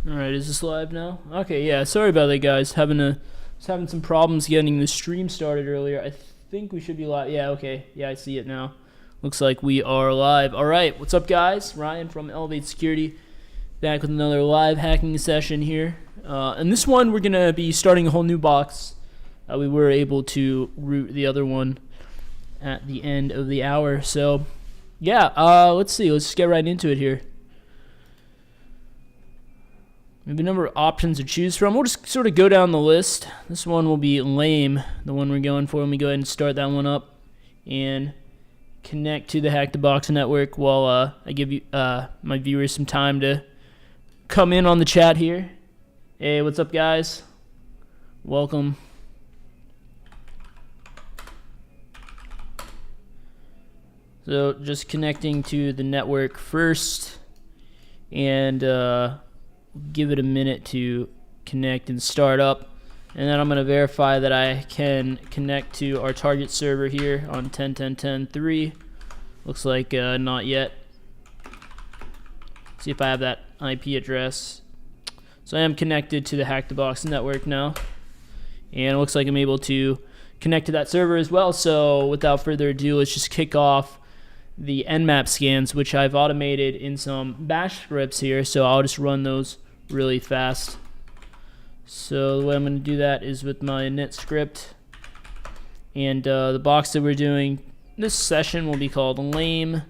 Alright, is this live now? Okay, yeah, sorry about that, guys. Was having some problems getting the stream started earlier. I think we should be live. Yeah, okay. Yeah, I see it now. Looks like we are live. Alright, what's up, guys? Ryan from Elevate Security, back with another live hacking session here. And this one, we're going to be starting a whole new box. We were able to root the other one at the end of the hour. So, yeah, let's see. Let's just get right into it here. We have a number of options to choose from. We'll just sort of go down the list. This one will be lame, the one we're going for. Let me go ahead and start that one up and connect to the Hack the Box network while I give you my viewers some time to come in on the chat here. Hey, what's up, guys? Welcome. So just connecting to the network first, and give it a minute to connect and start up, and then I'm going to verify that I can connect to our target server here on 10.10.10.3. Looks like not yet. See if I have that IP address. So I am connected to the Hack the Box network now, and it looks like I'm able to connect to that server as well. So without further ado, let's just kick off the Nmap scans, which I've automated in some bash scripts here, so I'll just run those really fast. So the way I'm going to do that is with my init script, and the box that we're doing this session will be called lame,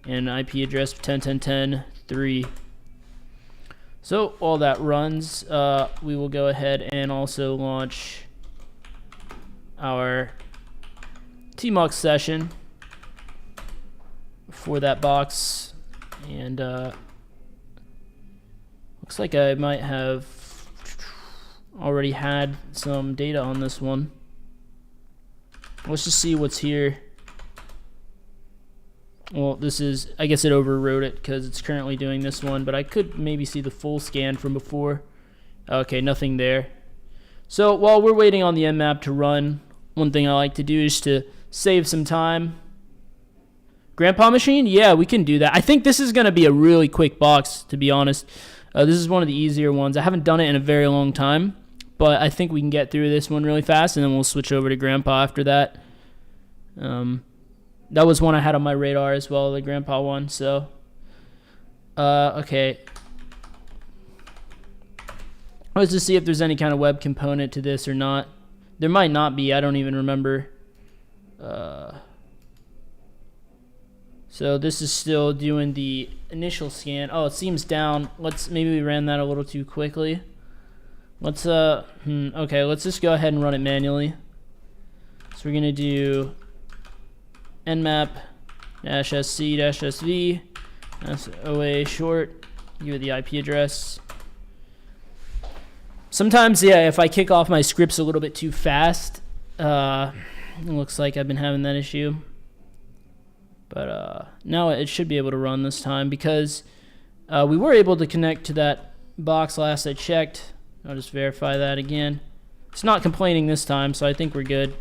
and IP address 10.10.10.3. So while that runs, we will go ahead and also launch our tmux session for that box, and looks like I might have already had some data on this one. Let's just see what's here. Well, this is, I guess it overwrote it because it's currently doing this one, but I could maybe see the full scan from before. Okay, nothing there. So while we're waiting on the Nmap to run, one thing I like to do is to save some time. Grandpa machine? Yeah, we can do that. I think this is going to be a really quick box, to be honest. This is one of the easier ones. I haven't done it in a very long time, but I think we can get through this one really fast, and then we'll switch over to Grandpa after that. That was one I had on my radar as well, the Grandpa one. So, okay. Let's just see if there's any kind of web component to this or not. There might not be. I don't even remember. So this is still doing the initial scan. Oh, it seems down. Maybe we ran that a little too quickly. Let's okay, let's just go ahead and run it manually. So we're gonna do nmap-sc-sv, that's OA short, give it the IP address. Sometimes, yeah, if I kick off my scripts a little bit too fast, it looks like I've been having that issue. But now it should be able to run this time, because we were able to connect to that box last I checked. I'll just verify that again. It's not complaining this time, so I think we're good.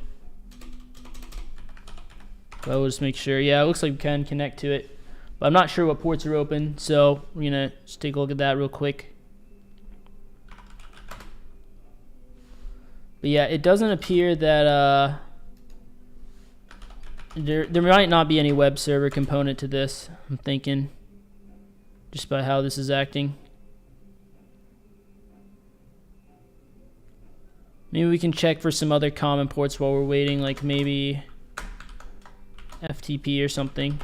But we'll just make sure. Yeah, it looks like we can connect to it, but I'm not sure what ports are open, so we're going to just take a look at that real quick. But yeah, it doesn't appear that there might not be any web server component to this, I'm thinking, just by how this is acting. Maybe we can check for some other common ports while we're waiting, like maybe FTP or something,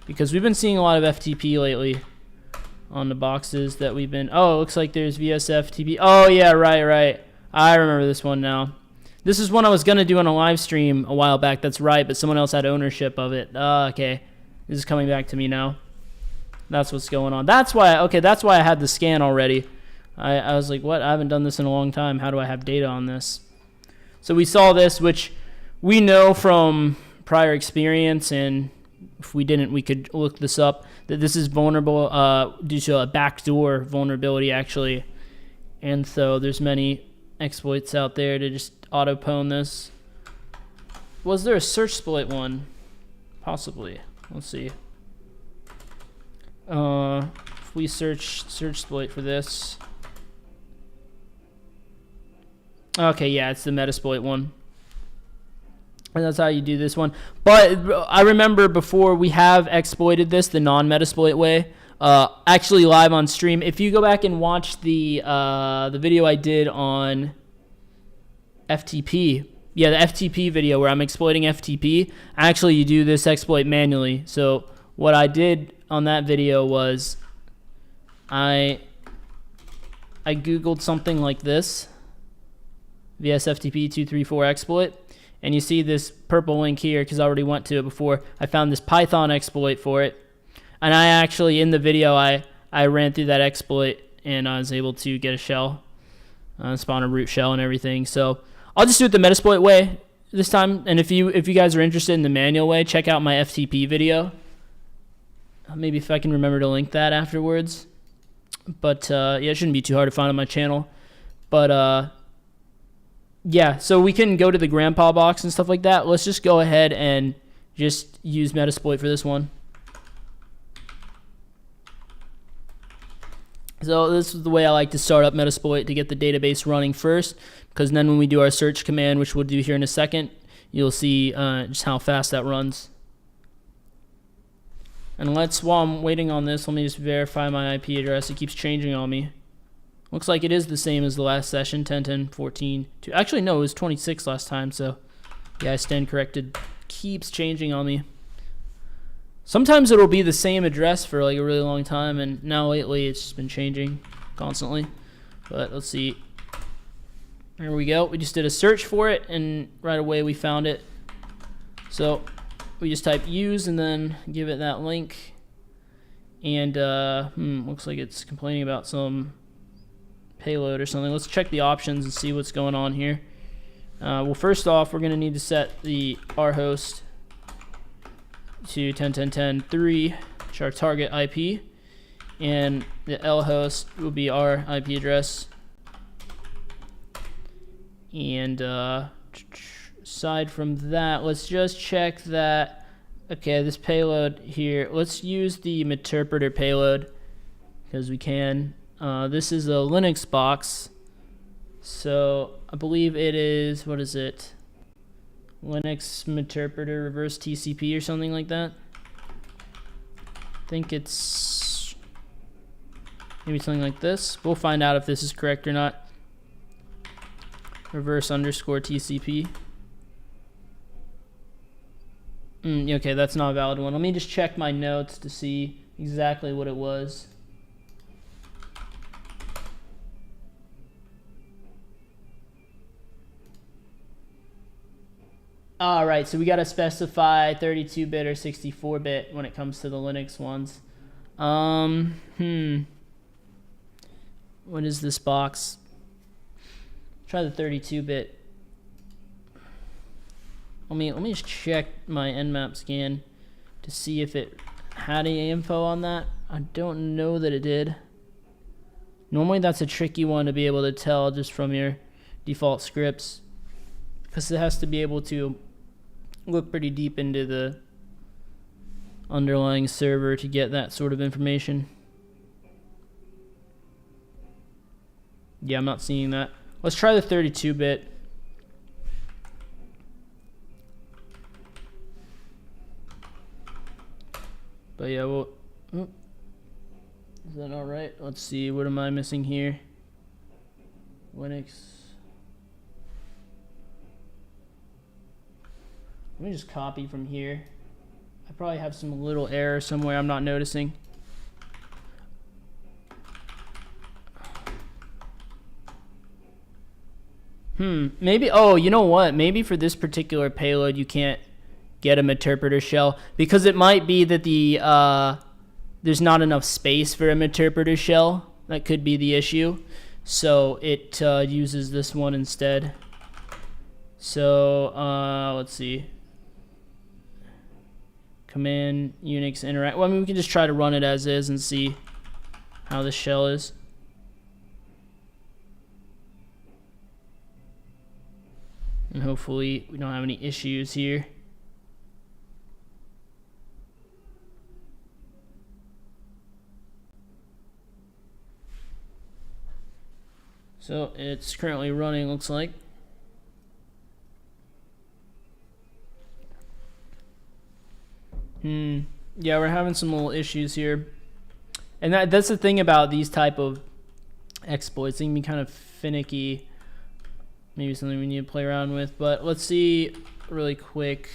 because we've been seeing a lot of FTP lately on the boxes that we've been. Oh, it looks like there's VSFTP. Oh yeah, right. I remember this one now. This is one I was gonna do on a live stream a while back. That's right, but someone else had ownership of it. Okay, this is coming back to me now. That's what's going on. That's why. Okay, that's why I had the scan already. I was like, what? I haven't done this in a long time. How do I have data on this? So we saw this, which we know from prior experience, and if we didn't, we could look this up, that this is vulnerable due to a backdoor vulnerability, actually. And so there's many exploits out there to just auto-pwn this. Was there a search split one? Possibly. Let's see. if we search exploit for this. Okay, yeah, it's the Metasploit one. And that's how you do this one. But I remember before we have exploited this the non-Metasploit way, actually live on stream. If you go back and watch the video I did on FTP, yeah, the FTP video where I'm exploiting FTP, actually you do this exploit manually. So what I did on that video was I Googled something like this, VSFTP234 exploit, and you see this purple link here because I already went to it before. I found this Python exploit for it, and I actually, in the video, I ran through that exploit, and I was able to get a shell, spawn a root shell and everything. So I'll just do it the Metasploit way this time, and if you guys are interested in the manual way, check out my FTP video. Maybe if I can remember to link that afterwards. But yeah, it shouldn't be too hard to find on my channel. But yeah, so we can go to the grandpa box and stuff like that. Let's just go ahead and just use Metasploit for this one. So this is the way I like to start up Metasploit, to get the database running first, because then when we do our search command, which we'll do here in a second, you'll see just how fast that runs. And while I'm waiting on this, let me just verify my IP address. It keeps changing on me. Looks like it is the same as the last session, 10.10.14. Actually, no, it was 26 last time, so yeah, I stand corrected. Keeps changing on me. Sometimes it'll be the same address for like a really long time, and now lately it's just been changing constantly. But let's see. There we go. We just did a search for it, and right away we found it. So we just type use and then give it that link. And looks like it's complaining about some payload or something. Let's check the options and see what's going on here. Well, first off, we're going to need to set the R host to 10.10.10.3, which is our target IP, and the L host will be our IP address. And aside from that, let's just check that. Okay, this payload here, let's use the Meterpreter payload because we can. This is a Linux box, so I believe it is, what is it? Linux Meterpreter reverse TCP or something like that. I think it's maybe something like this. We'll find out if this is correct or not. Reverse underscore TCP. Okay, that's not a valid one. Let me just check my notes to see exactly what it was. All right, so we got to specify 32-bit or 64-bit when it comes to the Linux ones. What is this box? Try the 32-bit. Let me just check my Nmap scan to see if it had any info on that. I don't know that it did. Normally that's a tricky one to be able to tell just from your default scripts, because it has to be able to look pretty deep into the underlying server to get that sort of information. Yeah, I'm not seeing that. Let's try the 32-bit. But yeah, well, is that all right? Let's see, what am I missing here? Linux. Let me just copy from here. I probably have some little error somewhere I'm not noticing. Maybe, oh, you know what? Maybe for this particular payload you can't get a Meterpreter shell, because it might be that there's not enough space for a Meterpreter shell. That could be the issue. So it uses this one instead. So let's see. Command Unix interact. Well, I mean, we can just try to run it as is and see how the shell is. And hopefully we don't have any issues here. So it's currently running, looks like. Yeah, we're having some little issues here. And that's the thing about these type of exploits. They can be kind of finicky. Maybe something we need to play around with. But let's see really quick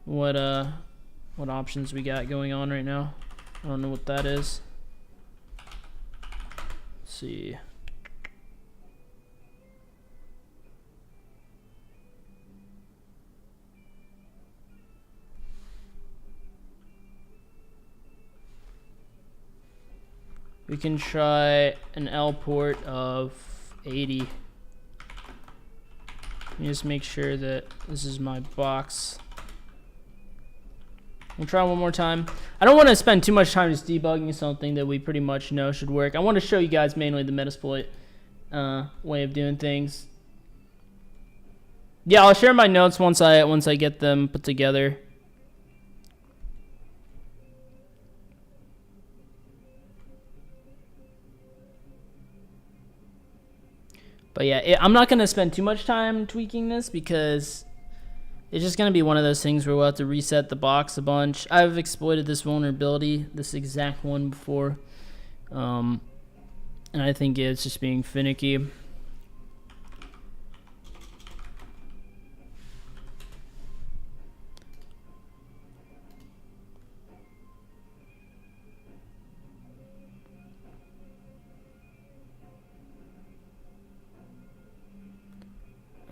what options we got going on right now. I don't know what that is. Let's see. We can try an L port of 80. Let me just make sure that this is my box. We'll try one more time. I don't want to spend too much time just debugging something that we pretty much know should work. I want to show you guys mainly the Metasploit way of doing things. Yeah, I'll share my notes once I get them put together. But yeah, I'm not going to spend too much time tweaking this because it's just going to be one of those things where we'll have to reset the box a bunch. I've exploited this vulnerability, this exact one before. And I think it's just being finicky.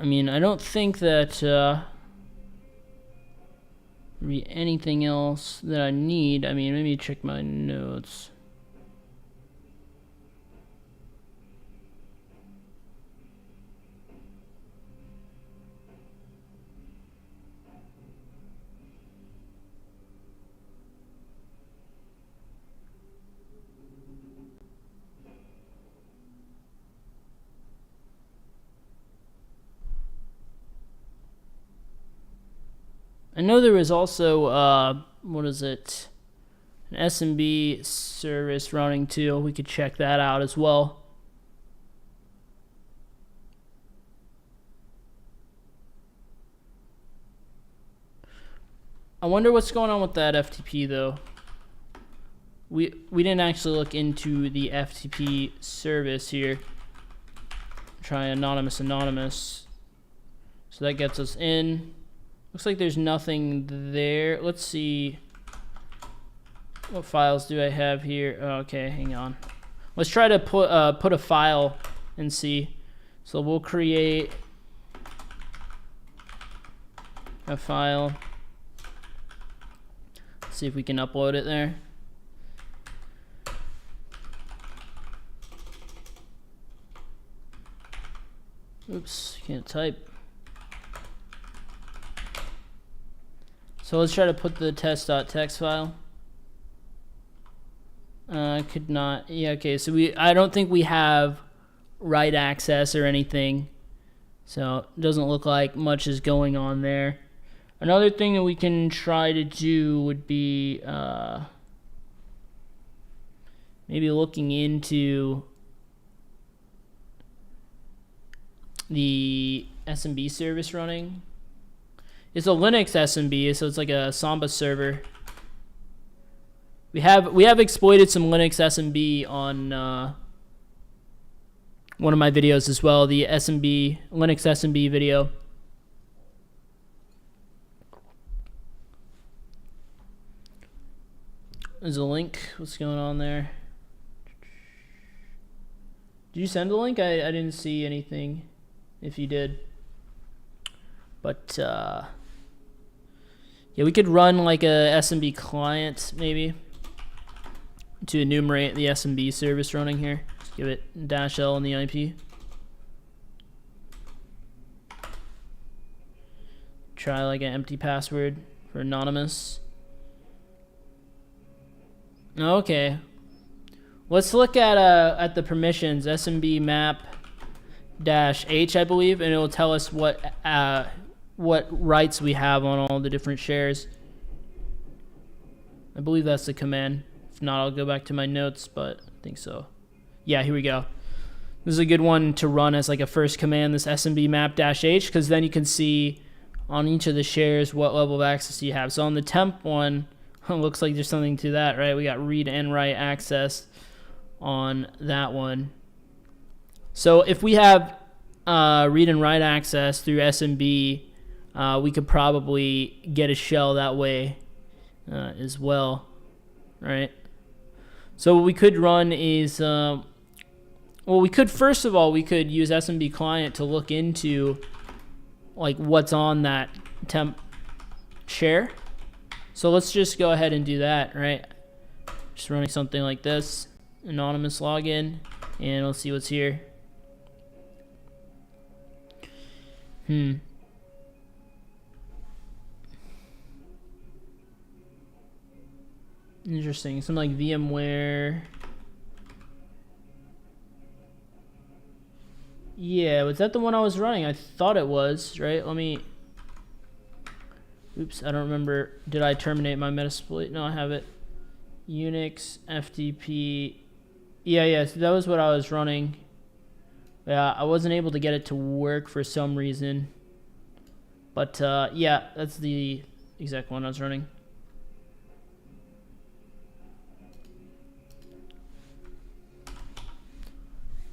I mean, I don't think that anything else that I need. I mean, maybe check my notes. I know there was also, what is it? An SMB service running too. We could check that out as well. I wonder what's going on with that FTP though. We didn't actually look into the FTP service here. Try anonymous. So that gets us in. Looks like there's nothing there. Let's see. What files do I have here? Oh, okay, hang on. Let's try to put a file and see. So we'll create a file. See if we can upload it there. Oops, can't type. So let's try to put the test.txt file. Could not. Yeah, okay. So I don't think we have write access or anything. So it doesn't look like much is going on there. Another thing that we can try to do would be maybe looking into the SMB service running. It's a Linux SMB, so it's like a Samba server. We have exploited some Linux SMB on one of my videos as well, the Linux SMB video. There's a link. What's going on there? Did you send a link? I didn't see anything. If you did. But yeah, we could run like a SMB client maybe to enumerate the SMB service running here. Just give it -L in the IP. Try like an empty password for anonymous. Okay. Let's look at the permissions, SMB map -H, I believe, and it will tell us what rights we have on all the different shares. I believe that's the command. If not, I'll go back to my notes, but I think so. Yeah, here we go. This is a good one to run as like a first command, this SMB map -H, because then you can see on each of the shares what level of access you have. So on the temp one, it looks like there's something to that, right? We got read and write access on that one. So if we have read and write access through SMB, we could probably get a shell that way as well, right? So what we could run is, well, we could, first of all, we could use SMB client to look into like what's on that temp share. So let's just go ahead and do that, right? Just running something like this, anonymous login, and let's see what's here. Interesting. Something like VMware. Yeah, was that the one I was running? I thought it was, right? Let me... Oops, I don't remember. Did I terminate my Metasploit? No, I have it. Unix, FTP. Yeah, so that was what I was running. Yeah, I wasn't able to get it to work for some reason. But, yeah, that's the exact one I was running.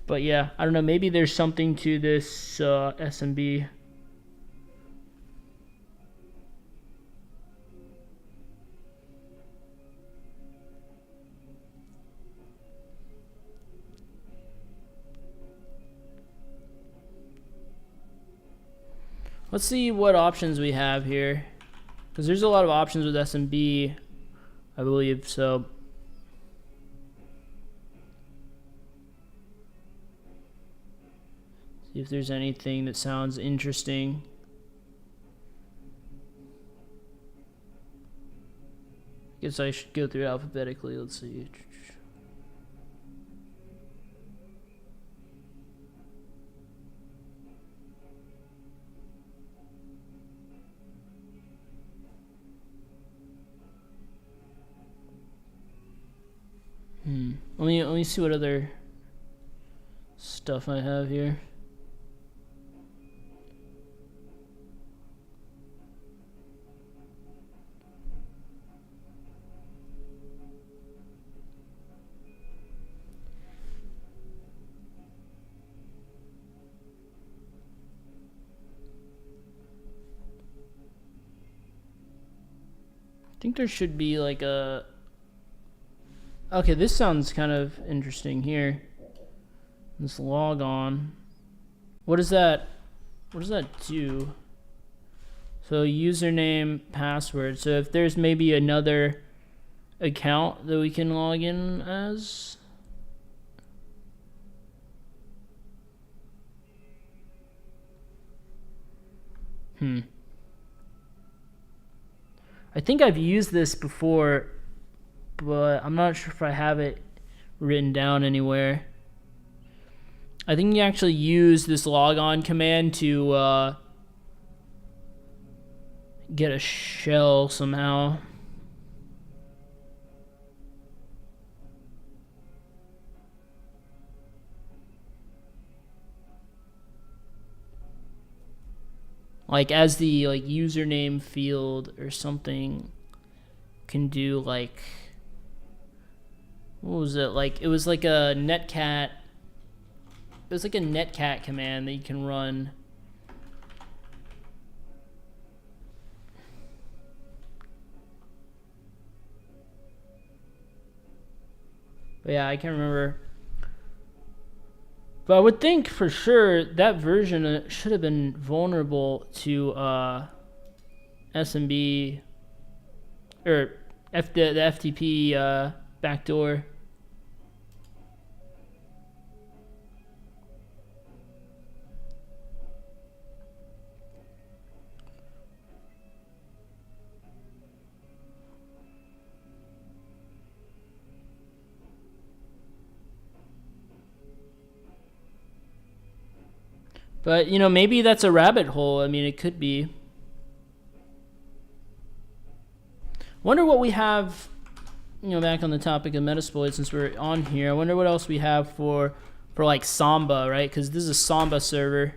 But yeah, I don't know, maybe there's something to this SMB. Let's see what options we have here, because there's a lot of options with SMB, I believe, so. See if there's anything that sounds interesting. Guess I should go through it alphabetically. Let's see. Let me see what other stuff I have here. I think there should be like a... Okay, this sounds kind of interesting here. Let's log on. What does that do? So username, password. So if there's maybe another account that we can log in as. I think I've used this before, but I'm not sure if I have it written down anywhere. I think you actually use this logon command to get a shell somehow. Like as the like username field or something can do like, what was it, like it was like a netcat, it was like a netcat command that you can run. But yeah, I can't remember. But I would think for sure that version should have been vulnerable to SMB or the FTP backdoor. But, you know, maybe that's a rabbit hole. I mean, it could be. Wonder what we have, you know, back on the topic of Metasploit since we're on here. I wonder what else we have for for like Samba, right? Because this is a Samba server.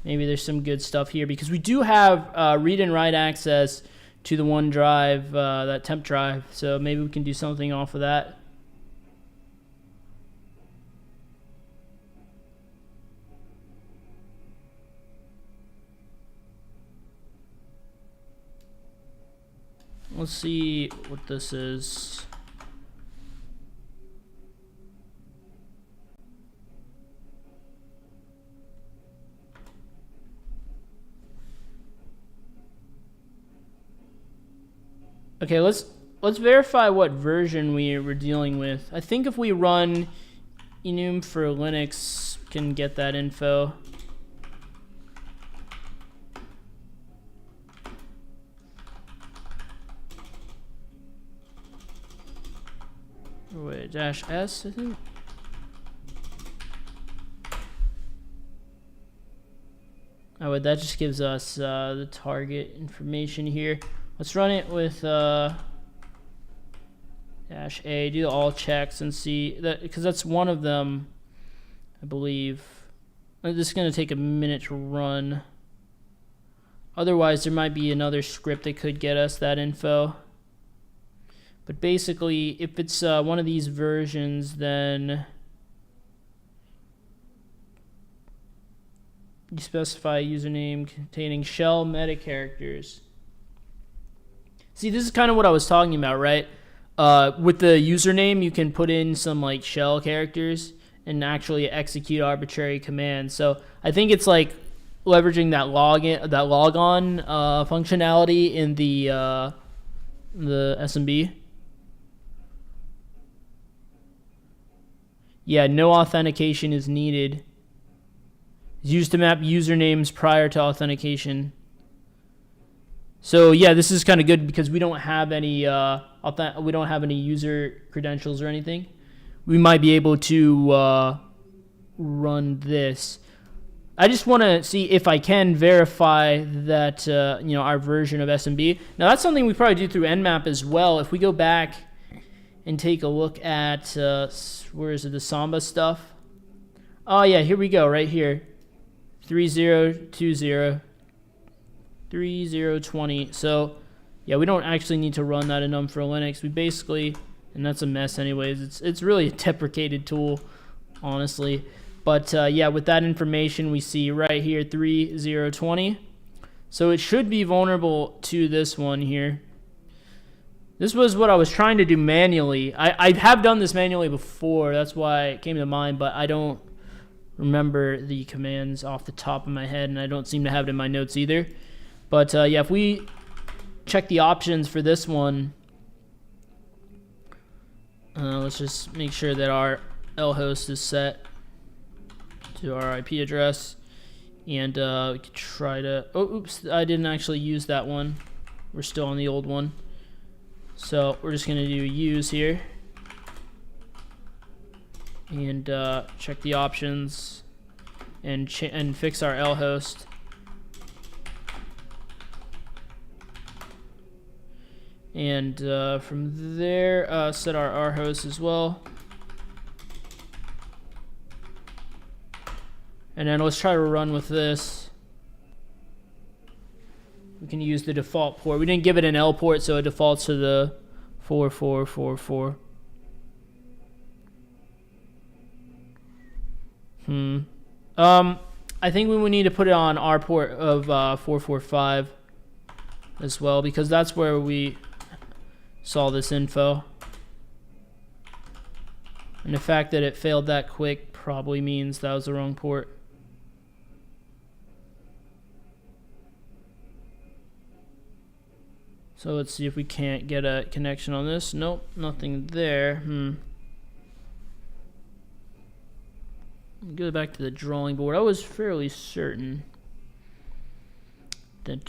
Maybe there's some good stuff here because we do have read and write access to the OneDrive, that temp drive. So maybe we can do something off of that. Let's see what this is. Okay, let's verify what version we were dealing with. I think if we run enum for Linux, we can get that info. Wait, -s, I think. Oh, wait, that just gives us the target information here. Let's run it with -a, do all checks and see that, because that's one of them, I believe. This is going to take a minute to run. Otherwise, there might be another script that could get us that info. But basically, if it's one of these versions, then you specify a username containing shell meta characters. See, this is kind of what I was talking about, right? With the username, you can put in some like shell characters and actually execute arbitrary commands. So I think it's like leveraging that logon functionality in the SMB. Yeah, no authentication is needed. It's used to map usernames prior to authentication. So yeah, this is kind of good because we don't have any user credentials or anything. We might be able to run this. I just want to see if I can verify that our version of SMB. Now that's something we probably do through Nmap as well. If we go back and take a look at where is it, the Samba stuff? Oh yeah, here we go, right here, 3020. 3020. So yeah, we don't actually need to run that enum for Linux. We basically, and that's a mess anyways. It's really a deprecated tool, honestly. But yeah, with that information, we see right here 3020. So it should be vulnerable to this one here. This was what I was trying to do manually. I have done this manually before. That's why it came to mind, but I don't remember the commands off the top of my head, and I don't seem to have it in my notes either. But yeah, if we check the options for this one, let's just make sure that our lhost is set to our IP address, and we could try to, oh oops, I didn't actually use that one. We're still on the old one. So we're just going to do use here and check the options and fix our lhost. And from there, set our rhost as well. And then let's try to run with this. We can use the default port. We didn't give it an L port, so it defaults to the 4444. I think we would need to put it on our port of 445 as well, because that's where we saw this info. And the fact that it failed that quick probably means that was the wrong port. So let's see if we can't get a connection on this. Nope, nothing there. Go back to the drawing board. I was fairly certain that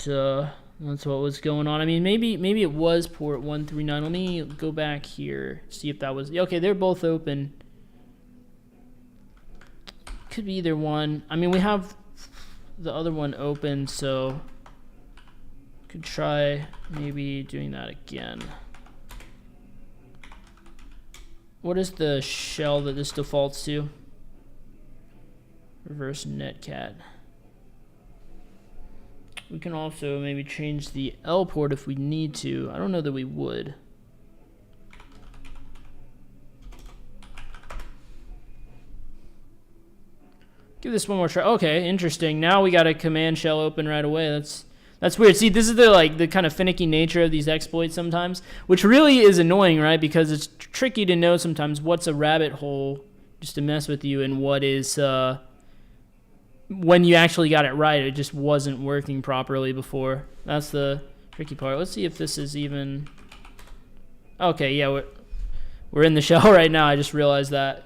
that's what was going on. I mean, maybe it was port 139. Let me go back here, see if that was... Okay, they're both open. Could be either one. I mean, we have the other one open, so... could try maybe doing that again. What is the shell that this defaults to? reverse netcat. We can also maybe change the L port if we need to. I don't know that we would. Give this one more try. Okay, interesting. Now we got a command shell open right away. That's weird. See, this is the kind of finicky nature of these exploits sometimes, which really is annoying, right? Because it's tricky to know sometimes what's a rabbit hole just to mess with you and what is when you actually got it right. It just wasn't working properly before. That's the tricky part. Let's see if this is even. Okay, yeah, we're in the shell right now. I just realized that.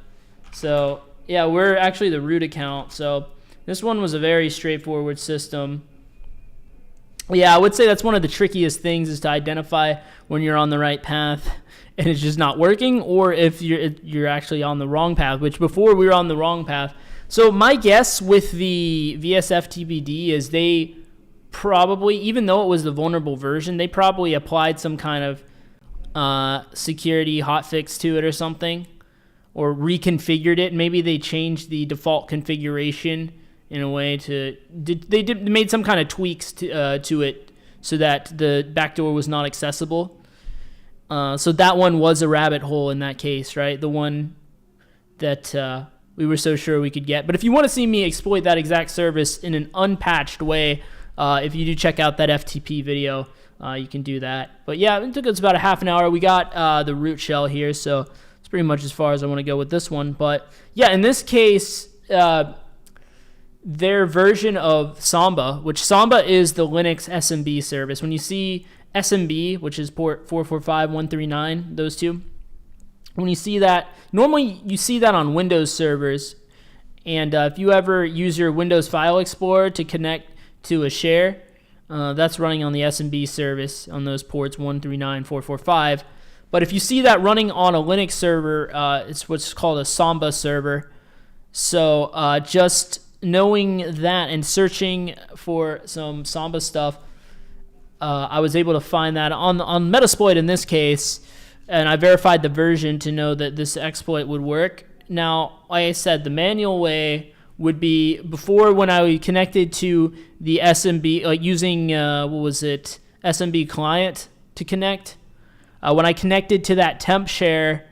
So. Yeah, we're actually the root account, so this one was a very straightforward system. Yeah, I would say that's one of the trickiest things is to identify when you're on the right path and it's just not working, or if you're actually on the wrong path, which before we were on the wrong path. So my guess with the VSF TBD is they probably, even though it was the vulnerable version, they probably applied some kind of security hotfix to it or something, or reconfigured it. Maybe they changed the default configuration in a way to they made some kind of tweaks to it so that the backdoor was not accessible. So that one was a rabbit hole in that case, right? The one that we were so sure we could get. But if you want to see me exploit that exact service in an unpatched way, if you do check out that FTP video, you can do that. But yeah, it took us about a half an hour. We got the root shell here, so pretty much as far as I want to go with this one. But yeah, in this case, their version of Samba, which Samba is the Linux SMB service. When you see SMB, which is port 445139, those two, when you see that, normally you see that on Windows servers. And if you ever use your Windows File Explorer to connect to a share, that's running on the SMB service on those ports 139, 445. But if you see that running on a Linux server, it's what's called a Samba server. So just knowing that and searching for some Samba stuff, I was able to find that on Metasploit in this case, and I verified the version to know that this exploit would work. Now, like I said, the manual way would be before when I connected to the SMB, like using, SMB client to connect. When I connected to that temp share,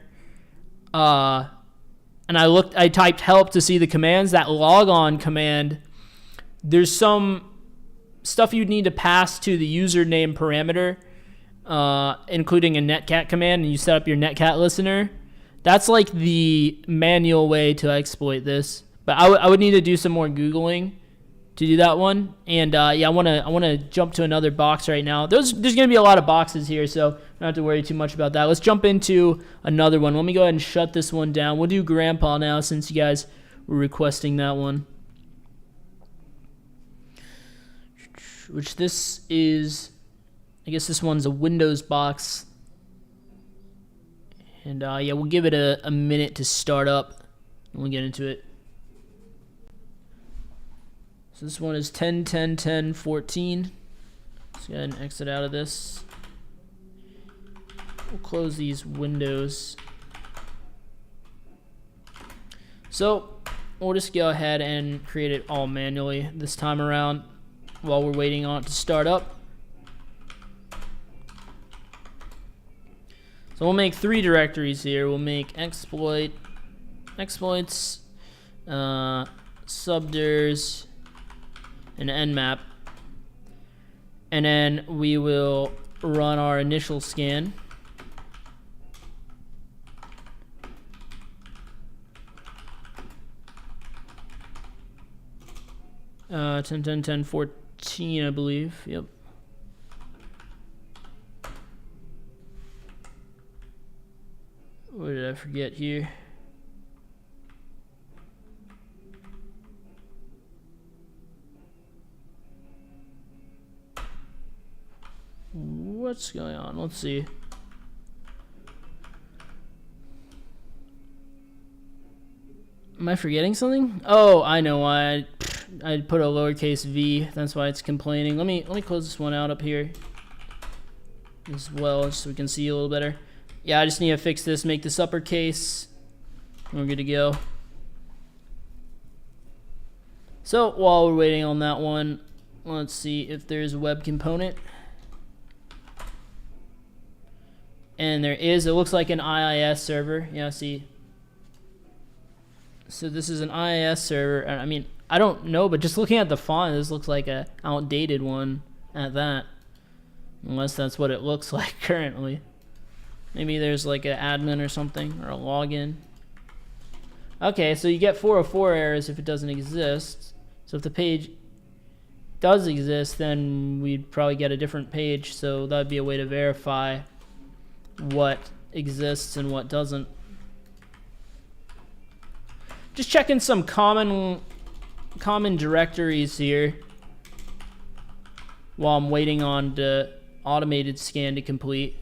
and I typed help to see the commands, that logon command, there's some stuff you'd need to pass to the username parameter, including a netcat command, and you set up your netcat listener. That's like the manual way to exploit this. But I would need to do some more Googling to do that one. And yeah, I want to jump to another box right now. There's going to be a lot of boxes here, so don't have to worry too much about that. Let's jump into another one. Let me go ahead and shut this one down. We'll do Grandpa now since you guys were requesting that one. Which this is, I guess this one's a Windows box. And yeah, we'll give it a minute to start up and we'll get into it. So this one is 10.10.10.14. Let's go ahead and exit out of this. We'll close these windows. So we'll just go ahead and create it all manually this time around while we're waiting on it to start up. So we'll make 3 directories here. We'll make exploits, subdirs, and nmap. And then we will run our initial scan. Uh, 10.10.10.14, I believe. Yep. What did I forget here? What's going on? Let's see. Am I forgetting something? Oh, I know why. I put a lowercase v. That's why it's complaining. Let me close this one out up here as well, just so we can see a little better. Yeah, I just need to fix this, make this uppercase, and we're good to go. So while we're waiting on that one, let's see if there's a web component. And there is. It looks like an IIS server. Yeah, see. So this is an IIS server. I mean, I don't know, but just looking at the font, this looks like a outdated one at that. Unless that's what it looks like currently. Maybe there's like an admin or something, or a login. Okay, so you get 404 errors if it doesn't exist. So if the page does exist, then we'd probably get a different page. So that'd be a way to verify what exists and what doesn't. Just checking some common directories here while I'm waiting on the automated scan to complete.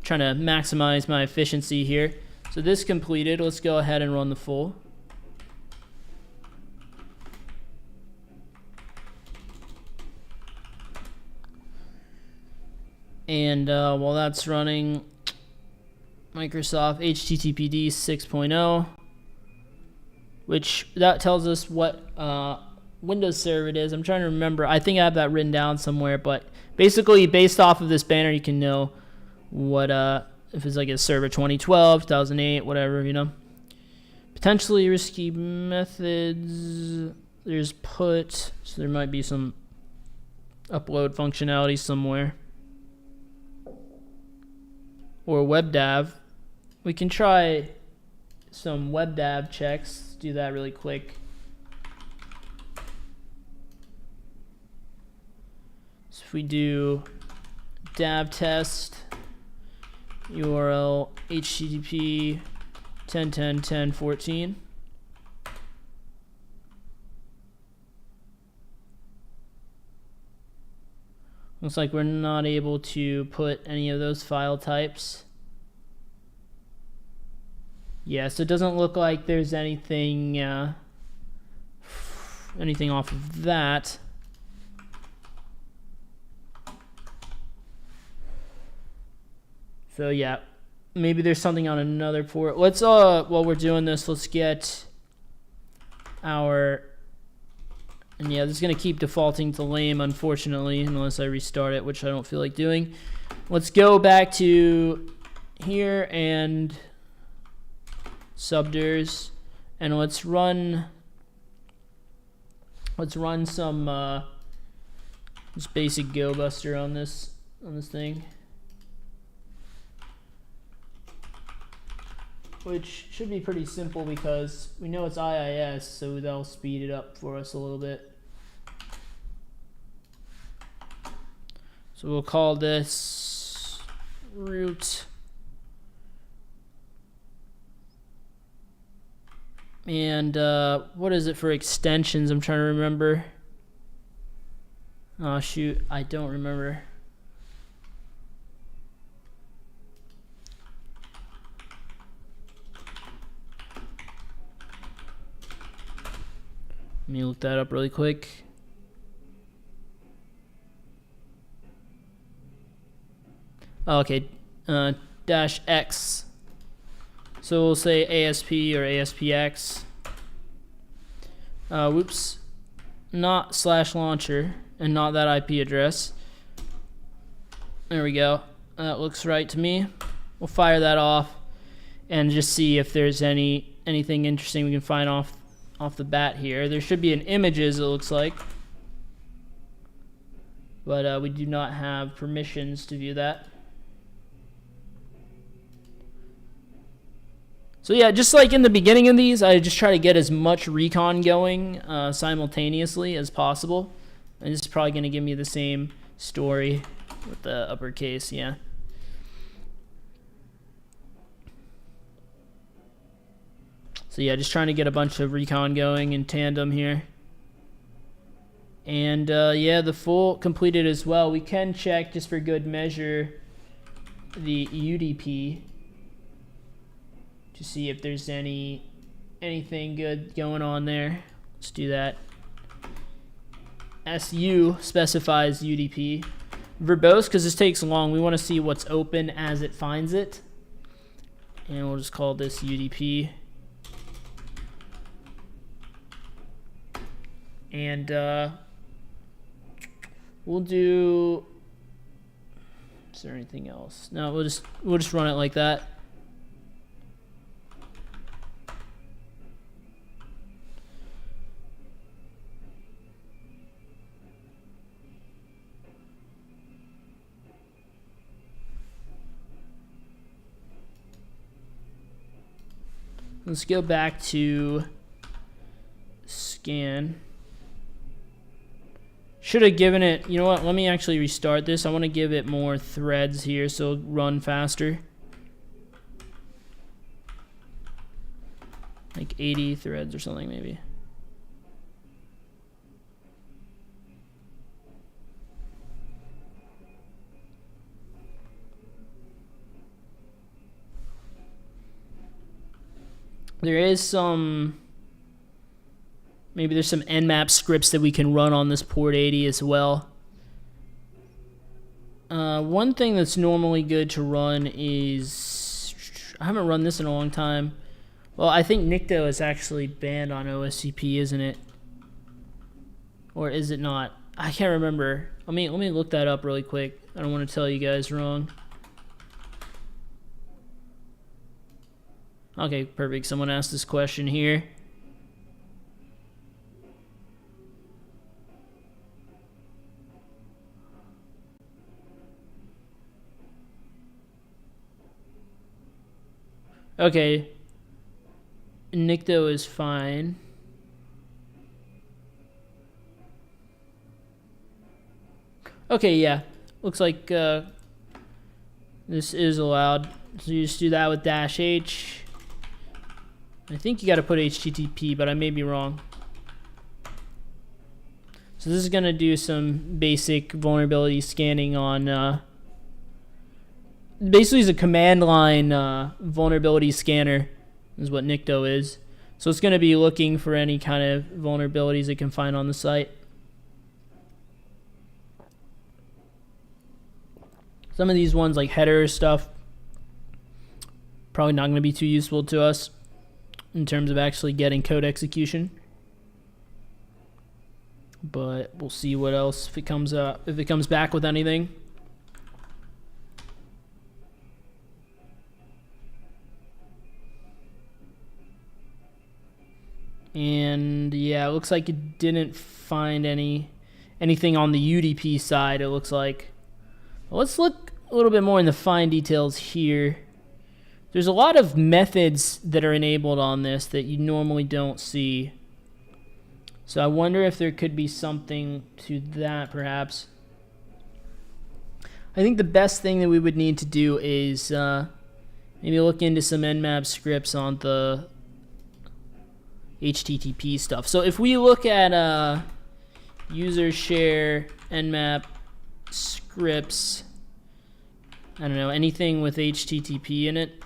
Trying to maximize my efficiency here. So this completed. Let's go ahead and run the full. And while that's running, Microsoft HTTPD 6.0, which that tells us what Windows server it is. I'm trying to remember. I think I have that written down somewhere, but basically based off of this banner, you can know what if it's like a server 2012, 2008, whatever, you know. Potentially risky methods. There's put, so there might be some upload functionality somewhere. Or WebDAV. We can try some WebDAV checks. Let's do that really quick. So if we do dav test URL HTTP 10.10.10.14. Looks like we're not able to put any of those file types. Yeah, so it doesn't look like there's anything anything off of that. So yeah, maybe there's something on another port. Let's while we're doing this, let's get our, and yeah, this is gonna keep defaulting to lame, unfortunately, unless I restart it, which I don't feel like doing. Let's go back to here and subders, and let's run some just basic GoBuster on this thing, which should be pretty simple because we know it's IIS, so that'll speed it up for us a little bit. So we'll call this root. And what is it for extensions? I'm trying to remember. Oh shoot, I don't remember. Let me look that up really quick. Okay, -X. So we'll say ASP or ASPX. Whoops, not /launcher and not that IP address. There we go. That looks right to me. We'll fire that off and just see if there's anything interesting we can find off the bat here. There should be an images, it looks like, but we do not have permissions to view that. So yeah, just like in the beginning of these, I just try to get as much recon going simultaneously as possible. And this is probably going to give me the same story with the uppercase, yeah. So yeah, just trying to get a bunch of recon going in tandem here. And yeah, the full completed as well. We can check just for good measure the UDP to see if there's anything good going on there. Let's do that. SU specifies UDP. Verbose, because this takes long, we want to see what's open as it finds it. And we'll just call this UDP. And we'll do. Is there anything else? No, we'll just run it like that. Let's go back to scan. Should have given it, you know what, let me actually restart this. I want to give it more threads here so it'll run faster. Like 80 threads or something maybe. There is some, maybe there's some Nmap scripts that we can run on this port 80 as well. One thing that's normally good to run is, I haven't run this in a long time. Well, I think Nikto is actually banned on OSCP, isn't it? Or is it not? I can't remember. Let me look that up really quick. I don't want to tell you guys wrong. Okay, perfect. Someone asked this question here. Okay. Nikto is fine. Okay, yeah. Looks like this is allowed. So you just do that with -H. I think you got to put HTTP, but I may be wrong. So this is going to do some basic vulnerability scanning on, basically it's a command line vulnerability scanner is what Nikto is. So it's going to be looking for any kind of vulnerabilities it can find on the site. Some of these ones like header stuff, probably not going to be too useful to us in terms of actually getting code execution, but we'll see what else if it comes back with anything. And yeah, it looks like it didn't find anything on the UDP side. It looks like. Well, let's look a little bit more in the fine details here. There's a lot of methods that are enabled on this that you normally don't see. So I wonder if there could be something to that, perhaps. I think the best thing that we would need to do is maybe look into some Nmap scripts on the HTTP stuff. So if we look at user share Nmap scripts, I don't know, anything with HTTP in it,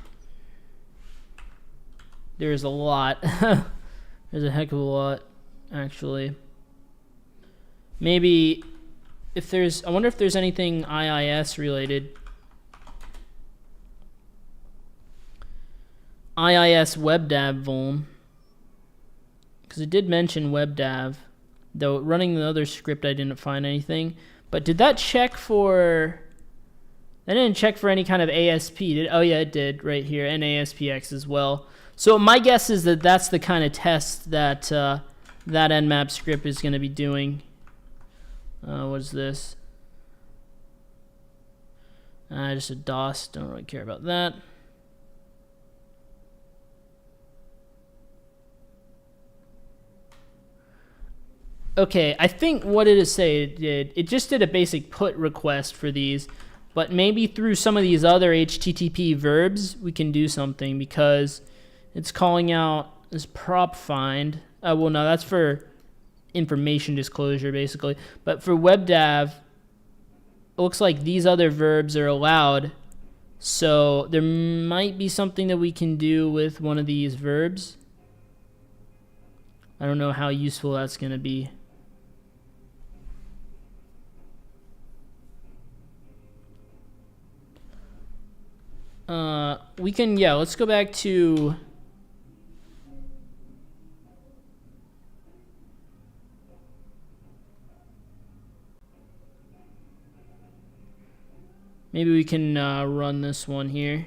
there's a lot. There's a heck of a lot, actually. Maybe if there's, I wonder if there's anything IIS related. IIS WebDAV vuln. Because it did mention WebDAV, though running the other script I didn't find anything. But did that check for, that didn't check for any kind of ASP, did? Oh yeah, it did right here, and ASPX as well. So my guess is that that's the kind of test that that Nmap script is going to be doing. What is this? Just a DOS, don't really care about that. Okay, I think what it is saying it just did a basic put request for these, but maybe through some of these other HTTP verbs we can do something, because it's calling out this prop find. Well, no, that's for information disclosure, basically. But for WebDAV, it looks like these other verbs are allowed. So there might be something that we can do with one of these verbs. I don't know how useful that's going to be. We can, yeah, let's go back to Maybe we can run this one here.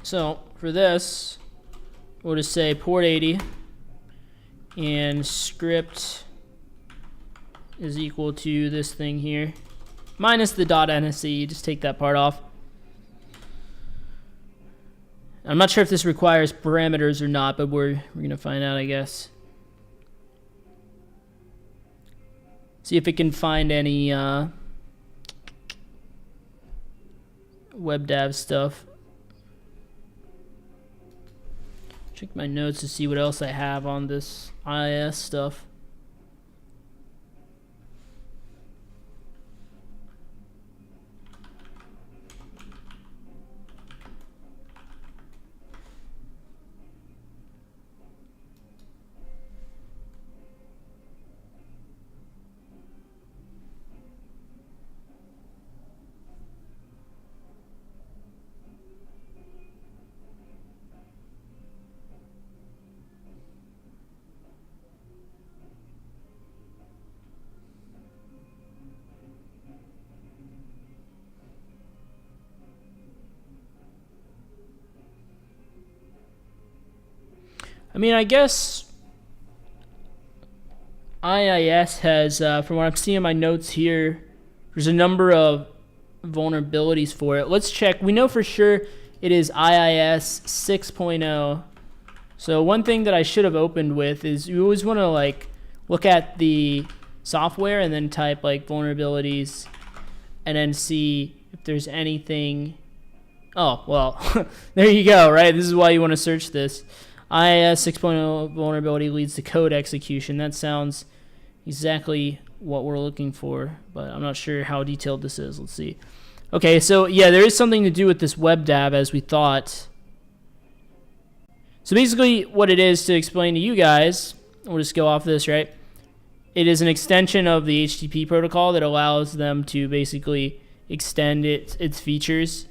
So for this, we'll just say port 80 and script is equal to this thing here minus the .nsc. Just take that part off. I'm not sure if this requires parameters or not, but we're gonna find out, I guess. See if it can find any WebDAV stuff. Check my notes to see what else I have on this IIS stuff. I mean, I guess IIS has, from what I'm seeing in my notes here, there's a number of vulnerabilities for it. Let's check. We know for sure it is IIS 6.0. So one thing that I should have opened with is you always want to like look at the software and then type like vulnerabilities and then see if there's anything. Oh, well, there you go, right? This is why you want to search this. IIS 6.0 vulnerability leads to code execution. That sounds exactly what we're looking for, but I'm not sure how detailed this is. Let's see. Okay, so yeah, there is something to do with this WebDAV as we thought. So basically what it is, to explain to you guys, we'll just go off this, right? It is an extension of the HTTP protocol that allows them to basically extend its features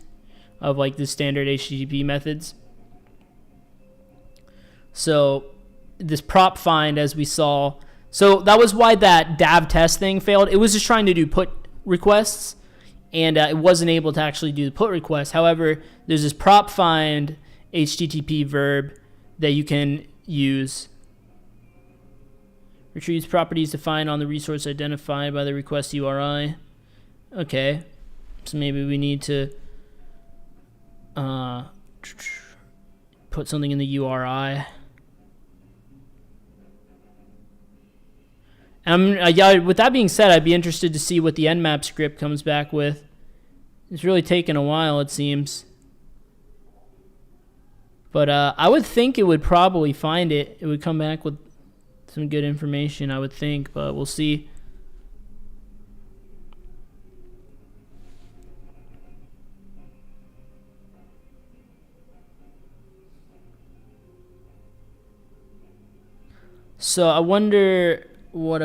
of like the standard HTTP methods. So this prop find, as we saw, so that was why that DAV test thing failed. It was just trying to do put requests, and it wasn't able to actually do the put request. However, there's this prop find HTTP verb that you can use. Retrieves properties defined on the resource identified by the request URI. Okay, so maybe we need to put something in the URI. Yeah, with that being said, I'd be interested to see what the Nmap script comes back with. It's really taken a while, it seems. But I would think it would probably find it. It would come back with some good information, I would think, but we'll see. So I wonder, what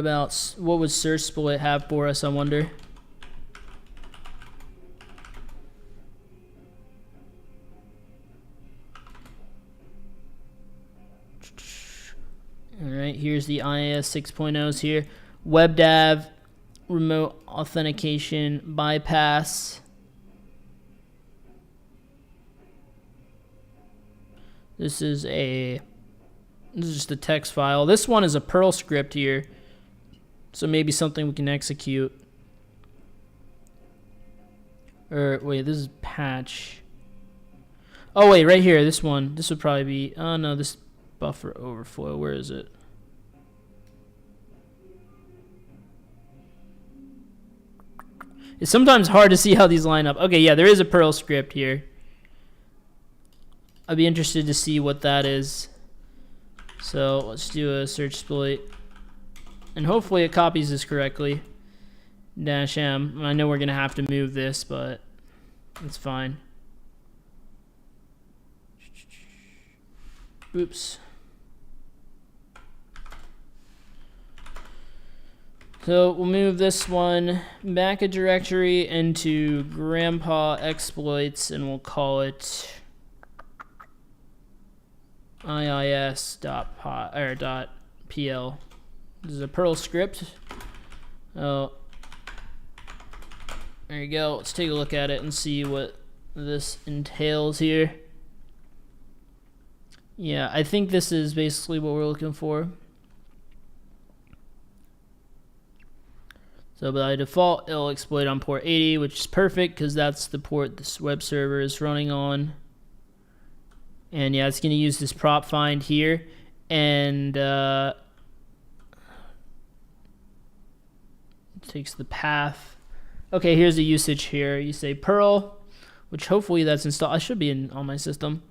would Search Split have for us, I wonder? All right, here's the IIS 6.0s here. WebDAV, remote authentication, bypass. This is just a text file. This one is a Perl script here. So maybe something we can execute. Or wait, this is patch. Oh wait, right here, this one. This would probably be, oh no, this buffer overflow. Where is it? It's sometimes hard to see how these line up. Okay, yeah, there is a Perl script here. I'd be interested to see what that is. So let's do a search exploit. And hopefully it copies this correctly. -m. I know we're going to have to move this, but it's fine. Oops. So we'll move this one back a directory into Grandpa Exploits, and we'll call it iis.pl. This is a Perl script. Oh, there you go. Let's take a look at it and see what this entails here. Yeah, I think this is basically what we're looking for. So by default, it'll exploit on port 80, which is perfect because that's the port this web server is running on. And yeah, it's going to use this prop find here. And takes the path. Okay, here's the usage here. You say Perl, which hopefully that's installed. I should be on my system.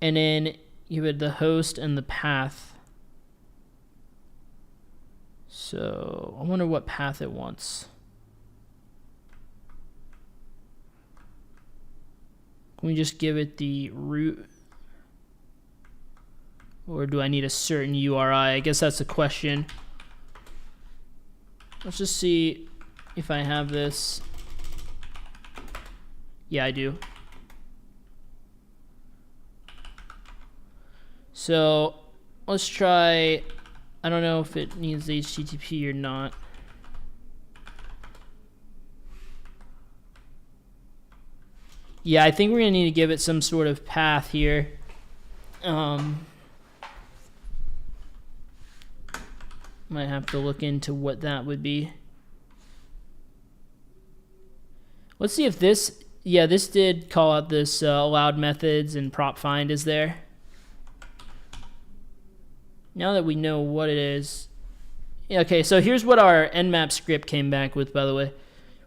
And then you had the host and the path. So I wonder what path it wants. Can we just give it the root? Or do I need a certain URI? I guess that's the question. Let's just see if I have this. Yeah, I do. So let's try. I don't know if it needs HTTP or not. Yeah, I think we're gonna need to give it some sort of path here. Might have to look into what that would be. Let's see if this, yeah, this did call out this allowed methods and prop find is there. Now that we know what it is. Yeah, okay, so here's what our nmap script came back with, by the way.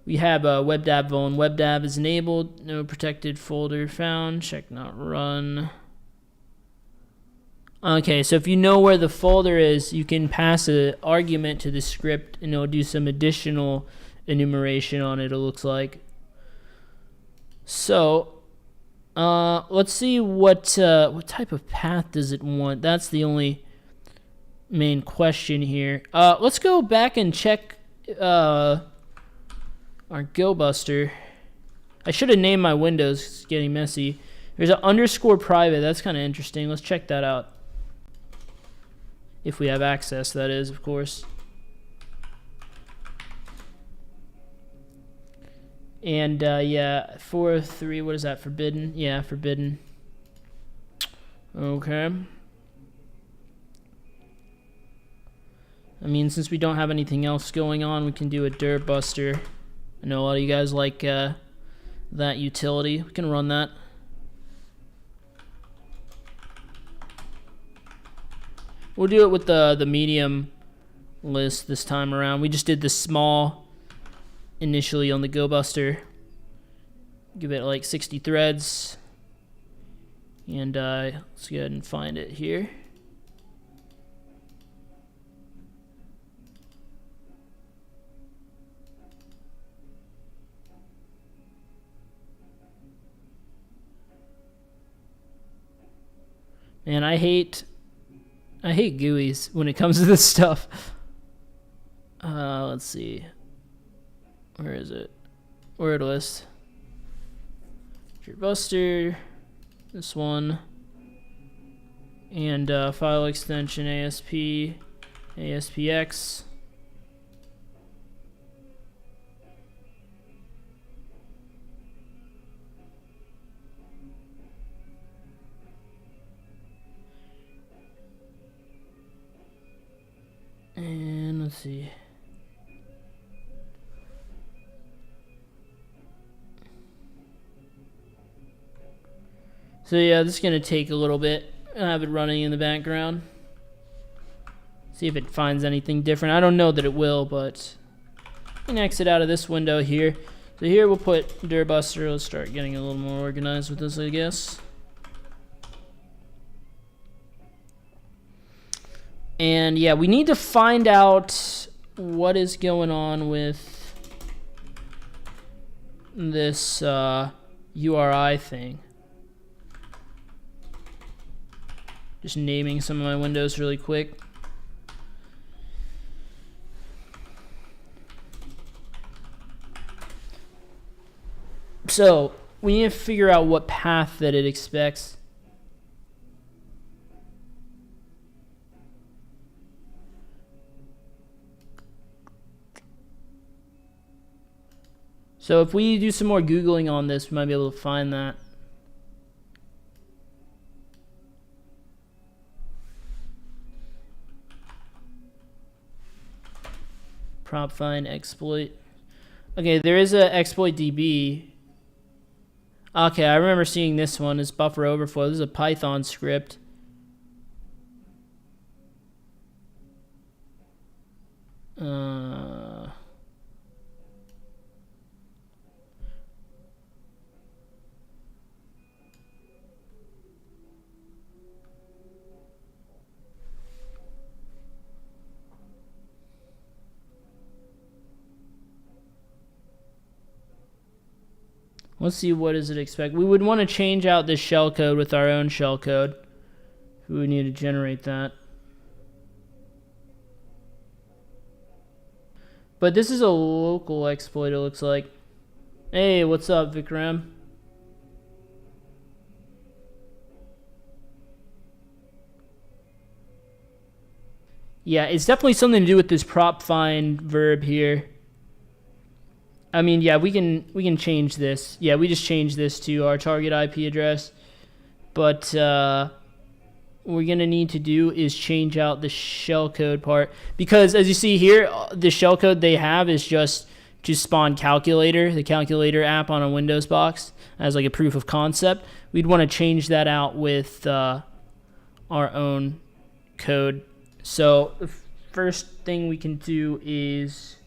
We have webdab vuln. Webdab is enabled. No protected folder found. Check not run. Okay, so if you know where the folder is, you can pass an argument to the script and it'll do some additional enumeration on it, it looks like. So, let's see what type of path does it want. That's the only main question here. Let's go back and check our GoBuster. I should have named my windows. It's getting messy. There's an underscore private. That's kind of interesting. Let's check that out. If we have access, that is, of course. And yeah, 4.3, what is that? Forbidden? Yeah, forbidden. Okay. I mean, since we don't have anything else going on, we can do a dirbuster. I know a lot of you guys like that utility. We can run that. We'll do it with the medium list this time around. We just did the small initially on the GoBuster. Give it like 60 threads. And let's go ahead and find it here. Man, I hate GUIs when it comes to this stuff. Let's see. Where is it? Word list. Dirbuster. This one. And file extension ASP, ASPX. And let's see. So yeah, this is gonna take a little bit. I have it running in the background. See if it finds anything different. I don't know that it will, but I can exit out of this window here. So here we'll put dirbuster. Let's start getting a little more organized with this, I guess. And yeah, we need to find out what is going on with this URI thing. Just naming some of my windows really quick. So we need to figure out what path that it expects. So if we do some more Googling on this, we might be able to find that. Prop find exploit. Okay, there is a exploit DB. Okay, I remember seeing this one. It's buffer overflow. This is a Python script. Let's see, what does it expect? We would want to change out this shellcode with our own shellcode. We would need to generate that. But this is a local exploit, it looks like. Hey, what's up, Vikram? Yeah, it's definitely something to do with this prop find verb here. I mean, yeah, we can change this. Yeah, we just changed this to our target IP address. But what we're going to need to do is change out the shellcode part. Because as you see here, the shellcode they have is just to spawn Calculator, the Calculator app on a Windows box, as like a proof of concept. We'd want to change that out with our own code. So the first thing we can do is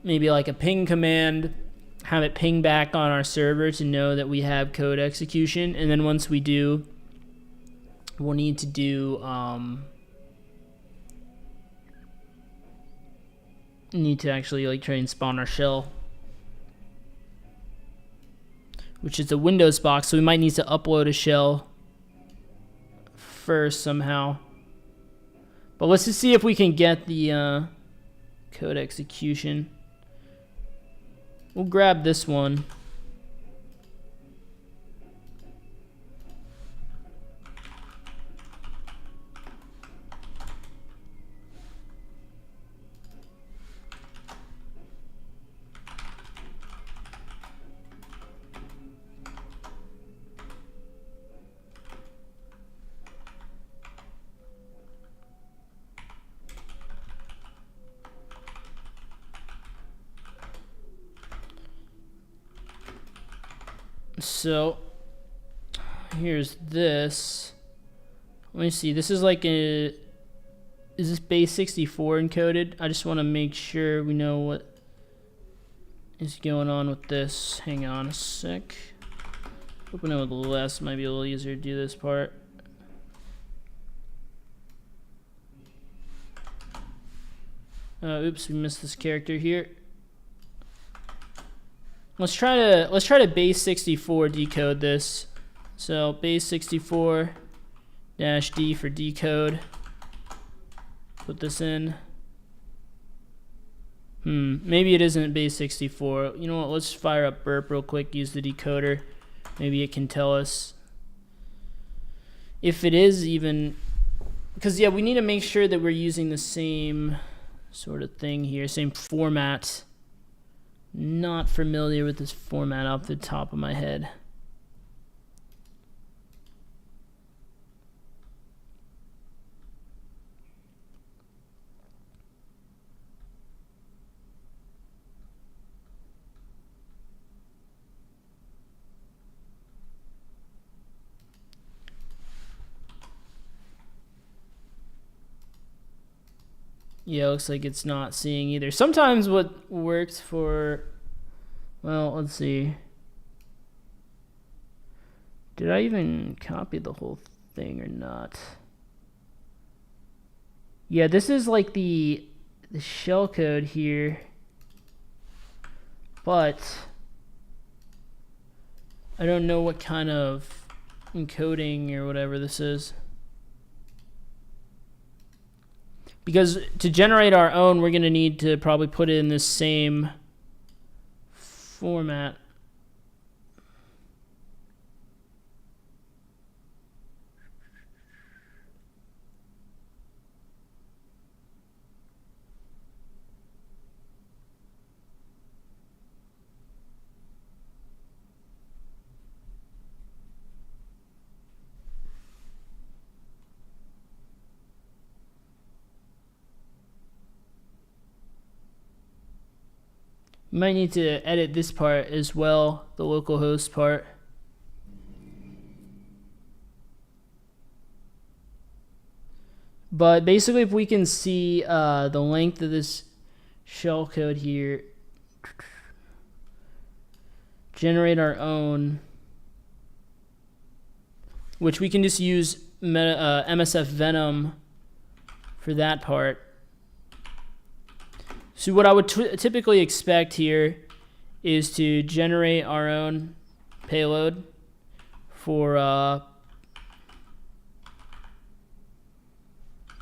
maybe like a ping command, have it ping back on our server to know that we have code execution. And then once we do, we'll need to do need to actually like try and spawn our shell, which is a Windows box, so we might need to upload a shell first somehow. But let's just see if we can get the code execution. We'll grab this one. So here's this. Let me see. This is like a. Is this base 64 encoded? I just want to make sure we know what is going on with this. Hang on a sec. Open it with less. Might be a little easier to do this part. Oops, we missed this character here. Let's try to base 64 decode this. So base 64 -D for decode. Put this in. Maybe it isn't base 64. You know what? Let's fire up burp real quick. Use the decoder. Maybe it can tell us if it is even. Because yeah, we need to make sure that we're using the same sort of thing here, same format. Not familiar with this format off the top of my head. Yeah, looks like it's not seeing either. Sometimes what works for, well, let's see. Did I even copy the whole thing or not? Yeah, this is like the shellcode here. But I don't know what kind of encoding or whatever this is. Because to generate our own, we're going to need to probably put it in this same format. You might need to edit this part as well, the localhost part. But basically, if we can see the length of this shellcode here, generate our own, which we can just use MSF Venom for that part. So what I would typically expect here is to generate our own payload for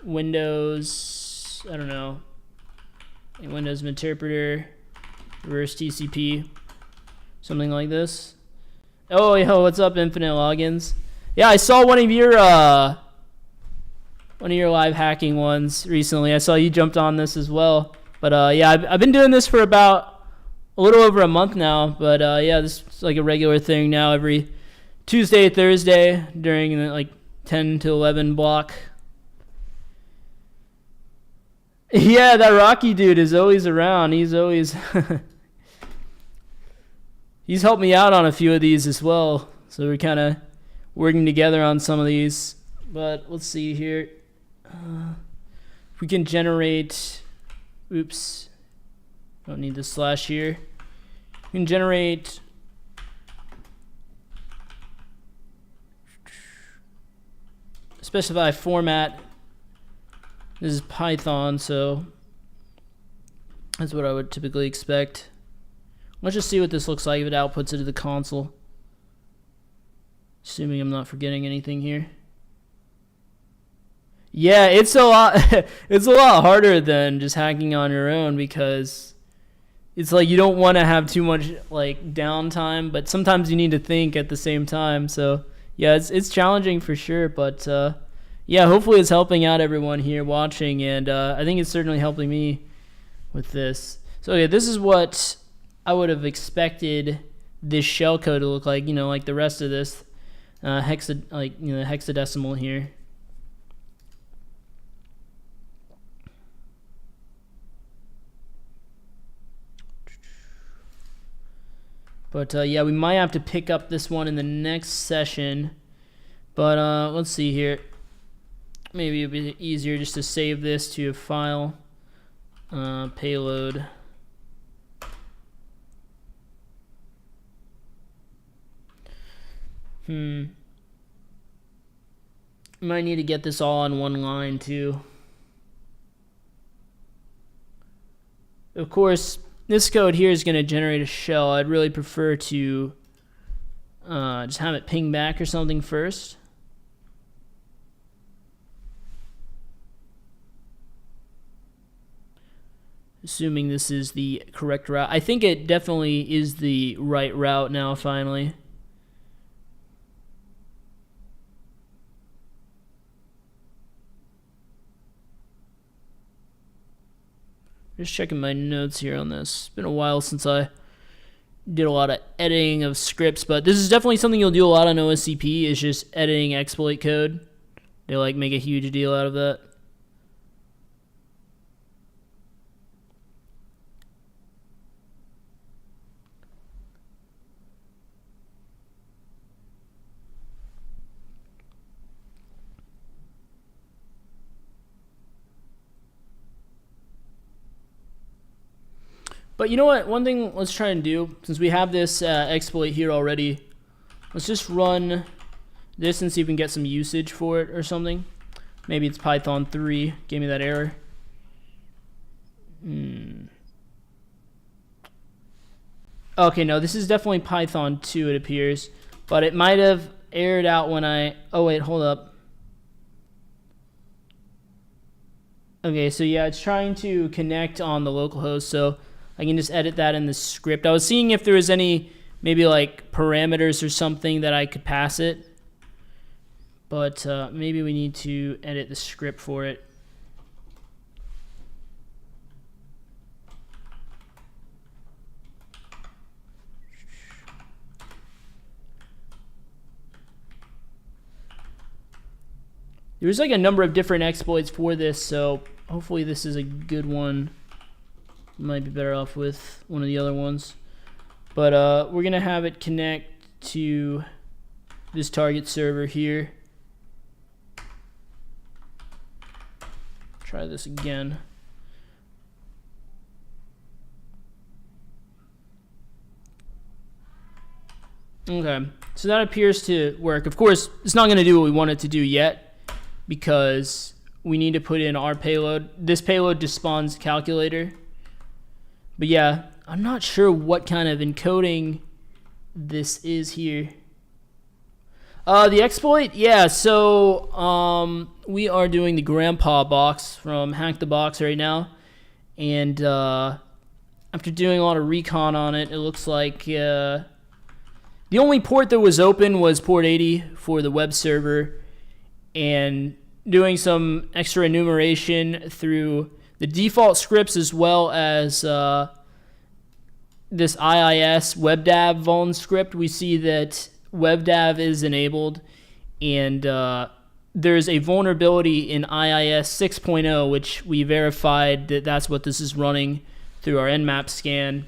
Windows, I don't know, Windows Interpreter, reverse TCP, something like this. Oh, yo, what's up, Infinite Logins? Yeah, I saw one of your live hacking ones recently. I saw you jumped on this as well. But yeah, I've been doing this for about a little over a month now. But yeah, this is like a regular thing now, every Tuesday, Thursday during the like 10 to 11 block. Yeah, that Rocky dude is always around. He's always he's helped me out on a few of these as well. So we're kind of working together on some of these. But let's see here. If we can generate, oops, don't need the slash here. We can generate specify format. This is Python, so that's what I would typically expect. Let's just see what this looks like if it outputs it to the console. Assuming I'm not forgetting anything here. Yeah, it's a lot it's a lot harder than just hacking on your own, because it's like you don't want to have too much like downtime, but sometimes you need to think at the same time. So yeah, it's challenging for sure, but yeah, hopefully it's helping out everyone here watching, and I think it's certainly helping me with this. So yeah, this is what I would have expected this shellcode to look like, you know, like the rest of this hexadecimal here. But yeah, we might have to pick up this one in the next session. But let's see here. Maybe it'd be easier just to save this to a file. Payload. Might need to get this all on one line too. Of course, this code here is going to generate a shell. I'd really prefer to just have it ping back or something first. Assuming this is the correct route. I think it definitely is the right route now, finally. Just checking my notes here on this. It's been a while since I did a lot of editing of scripts, but this is definitely something you'll do a lot on OSCP, is just editing exploit code. They like make a huge deal out of that. But you know what? One thing let's try and do, since we have this exploit here already, let's just run this and see if we can get some usage for it or something. Maybe it's Python 3 gave me that error. Okay, no, this is definitely Python 2, it appears. But it might have errored out when I... Oh, wait, hold up. Okay, so yeah, it's trying to connect on the localhost, so I can just edit that in the script. I was seeing if there was any maybe like parameters or something that I could pass it, but maybe we need to edit the script for it. There's like a number of different exploits for this, so hopefully this is a good one. Might be better off with one of the other ones. But we're going to have it connect to this target server here. Try this again. Okay, so that appears to work. Of course, it's not going to do what we want it to do yet because we need to put in our payload. This payload just spawns calculator. But yeah, I'm not sure what kind of encoding this is here. The exploit, yeah, so we are doing the grandpa box from Hack the Box right now. And after doing a lot of recon on it, it looks like the only port that was open was port 80 for the web server, and doing some extra enumeration through the default scripts as well as this IIS WebDAV vuln script. We see that WebDAV is enabled, and there's a vulnerability in IIS 6.0, which we verified that that's what this is running through our Nmap scan.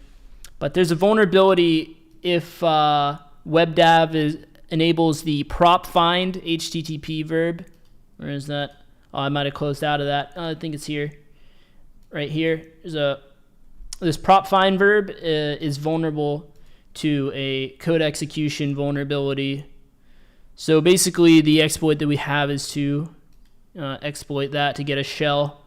But there's a vulnerability if WebDAV enables the prop find HTTP verb. Where is that? Oh, I might have closed out of that. I think it's here. Right here. This prop find verb is vulnerable to a code execution vulnerability. So basically the exploit that we have is to exploit that to get a shell.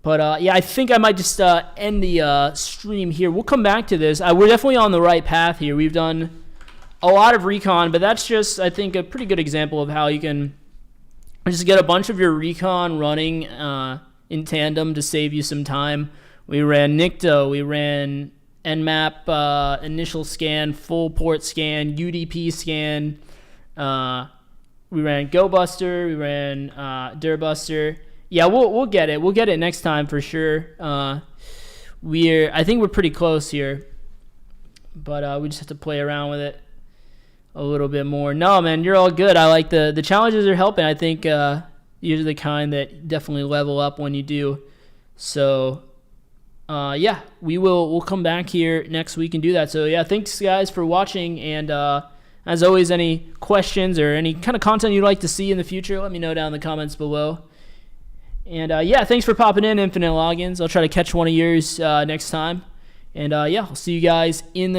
But yeah, I think I might just end the stream here. We'll come back to this. We're definitely on the right path here. We've done a lot of recon, but that's just, I think, a pretty good example of how you can just get a bunch of your recon running in tandem to save you some time. We ran Nikto, we ran Nmap initial scan, full port scan, UDP scan. We ran GoBuster, we ran Durbuster. Yeah, we'll get it. We'll get it next time for sure. I think we're pretty close here, but we just have to play around with it a little bit more. No, man, you're all good. I like the challenges are helping. I think you're the kind that definitely level up when you do. So yeah, we'll come back here next week and do that. So yeah, thanks guys for watching, and as always, any questions or any kind of content you'd like to see in the future, let me know down in the comments below. And yeah, thanks for popping in, Infinite Logins. I'll try to catch one of yours next time. And yeah, I'll see you guys in the